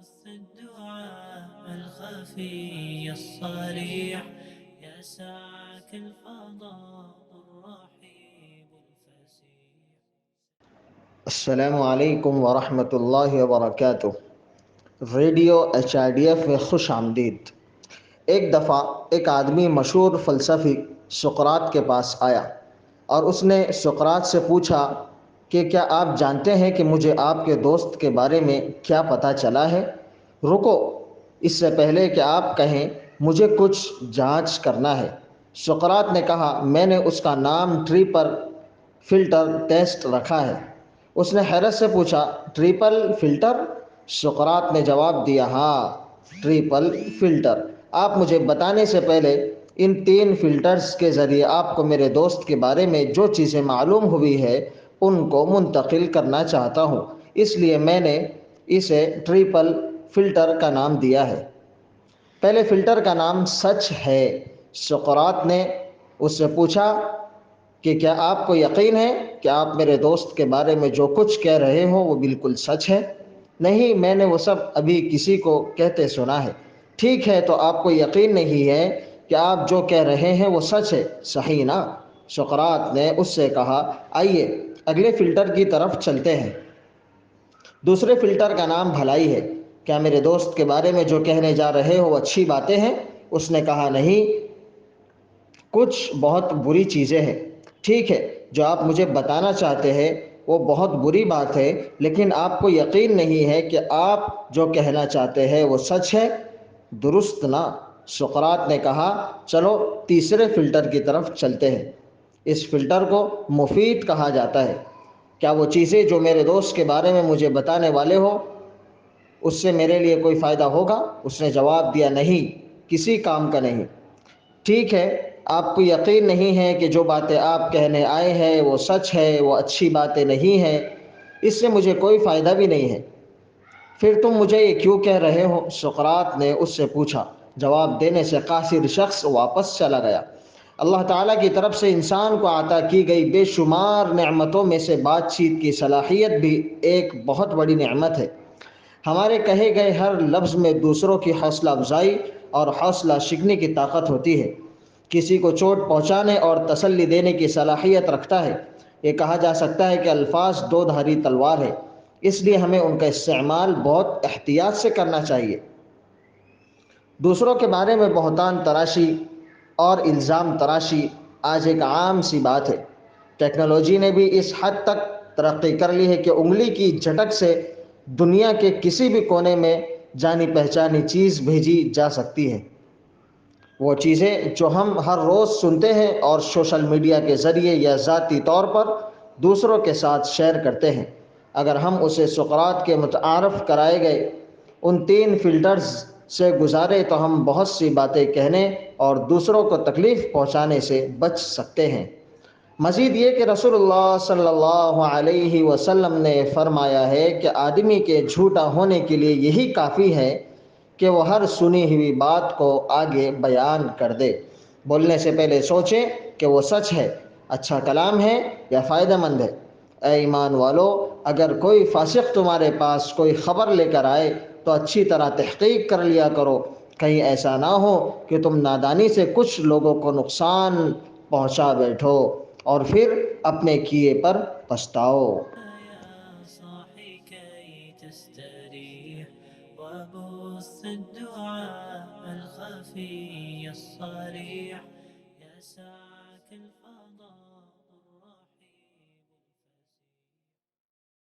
الدعاء الخفي الصريح يا ساعك الفضاء الرحيب الفسيح. السلام علیکم ورحمۃ اللہ وبرکاتہ۔ ریڈیو HRDF میں خوش آمدید۔ ایک دفعہ ایک آدمی مشہور فلسفی سقراط کے پاس آیا اور اس نے سقراط سے پوچھا کہ کیا آپ جانتے ہیں کہ مجھے آپ کے دوست کے بارے میں کیا پتہ چلا ہے؟ رکو، اس سے پہلے کہ آپ کہیں مجھے کچھ جانچ کرنا ہے۔ سقراط نے کہا، میں نے اس کا نام ٹریپل فلٹر ٹیسٹ رکھا ہے۔ اس نے حیرت سے پوچھا، ٹریپل فلٹر؟ سقراط نے جواب دیا، ہاں، ٹریپل فلٹر۔ آپ مجھے بتانے سے پہلے ان 3 فلٹرز کے ذریعے آپ کو میرے دوست کے بارے میں جو چیزیں معلوم ہوئی ہے ان کو منتقل کرنا چاہتا ہوں، اس لیے میں نے اسے ٹریپل فلٹر کا نام دیا ہے۔ پہلے فلٹر کا نام سچ ہے۔ سقراط نے اس سے پوچھا کہ کیا آپ کو یقین ہے کہ آپ میرے دوست کے بارے میں جو کچھ کہہ رہے ہو وہ بالکل سچ ہے؟ نہیں، میں نے وہ سب ابھی کسی کو کہتے سنا ہے۔ ٹھیک ہے، تو آپ کو یقین نہیں ہے کہ آپ جو کہہ رہے ہیں وہ سچ ہے، صحیح نا؟ سقراط نے اس سے کہا، آئیے اگلے فلٹر کی طرف چلتے ہیں۔ دوسرے فلٹر کا نام بھلائی ہے۔ کیا میرے دوست کے بارے میں جو کہنے جا رہے ہو وہ اچھی باتیں ہیں؟ اس نے کہا، نہیں، کچھ بہت بری چیزیں ہیں۔ ٹھیک ہے، جو آپ مجھے بتانا چاہتے ہیں وہ بہت بری بات ہے، لیکن آپ کو یقین نہیں ہے کہ آپ جو کہنا چاہتے ہیں وہ سچ ہے، درست نا؟ سقراط نے کہا، چلو تیسرے فلٹر کی طرف چلتے ہیں۔ اس فلٹر کو مفید کہا جاتا ہے۔ کیا وہ چیزیں جو میرے دوست کے بارے میں مجھے بتانے والے ہو اس سے میرے لیے کوئی فائدہ ہوگا؟ اس نے جواب دیا، نہیں، کسی کام کا نہیں۔ ٹھیک ہے، آپ کو یقین نہیں ہے کہ جو باتیں آپ کہنے آئے ہیں وہ سچ ہے، وہ اچھی باتیں نہیں ہیں، اس سے مجھے کوئی فائدہ بھی نہیں ہے۔ پھر تم مجھے یہ کیوں کہہ رہے ہو؟ سقراط نے اس سے پوچھا۔ جواب دینے سے قاصر شخص واپس چلا گیا۔ اللہ تعالیٰ کی طرف سے انسان کو عطا کی گئی بے شمار نعمتوں میں سے بات چیت کی صلاحیت بھی ایک بہت بڑی نعمت ہے۔ ہمارے کہے گئے ہر لفظ میں دوسروں کی حوصلہ افزائی اور حوصلہ شکنی کی طاقت ہوتی ہے۔ کسی کو چوٹ پہنچانے اور تسلی دینے کی صلاحیت رکھتا ہے۔ یہ کہا جا سکتا ہے کہ الفاظ 2 دھاری تلوار ہے، اس لیے ہمیں ان کا استعمال بہت احتیاط سے کرنا چاہیے۔ دوسروں کے بارے میں بہتان تراشی اور الزام تراشی آج ایک عام سی بات ہے۔ ٹیکنالوجی نے بھی اس حد تک ترقی کر لی ہے کہ انگلی کی جھٹک سے دنیا کے کسی بھی کونے میں جانی پہچانی چیز بھیجی جا سکتی ہے۔ وہ چیزیں جو ہم ہر روز سنتے ہیں اور سوشل میڈیا کے ذریعے یا ذاتی طور پر دوسروں کے ساتھ شیئر کرتے ہیں، اگر ہم اسے سقراط کے متعارف کرائے گئے ان 3 فلٹرز سے گزارے تو ہم بہت سی باتیں کہنے اور دوسروں کو تکلیف پہنچانے سے بچ سکتے ہیں۔ مزید یہ کہ رسول اللہ صلی اللہ علیہ وسلم نے فرمایا ہے کہ آدمی کے جھوٹا ہونے کے لیے یہی کافی ہے کہ وہ ہر سنی ہوئی بات کو آگے بیان کر دے۔ بولنے سے پہلے سوچیں کہ وہ سچ ہے، اچھا کلام ہے یا فائدہ مند ہے۔ اے ایمان والو، اگر کوئی فاسق تمہارے پاس کوئی خبر لے کر آئے تو اچھی طرح تحقیق کر لیا کرو، کہیں ایسا نہ ہو کہ تم نادانی سے کچھ لوگوں کو نقصان پہنچا بیٹھو اور پھر اپنے کیے پر پچھتاؤ۔ يا صاحي كي تستريح وبث الدعاء الخفي الصريح يا ساعك الفضاء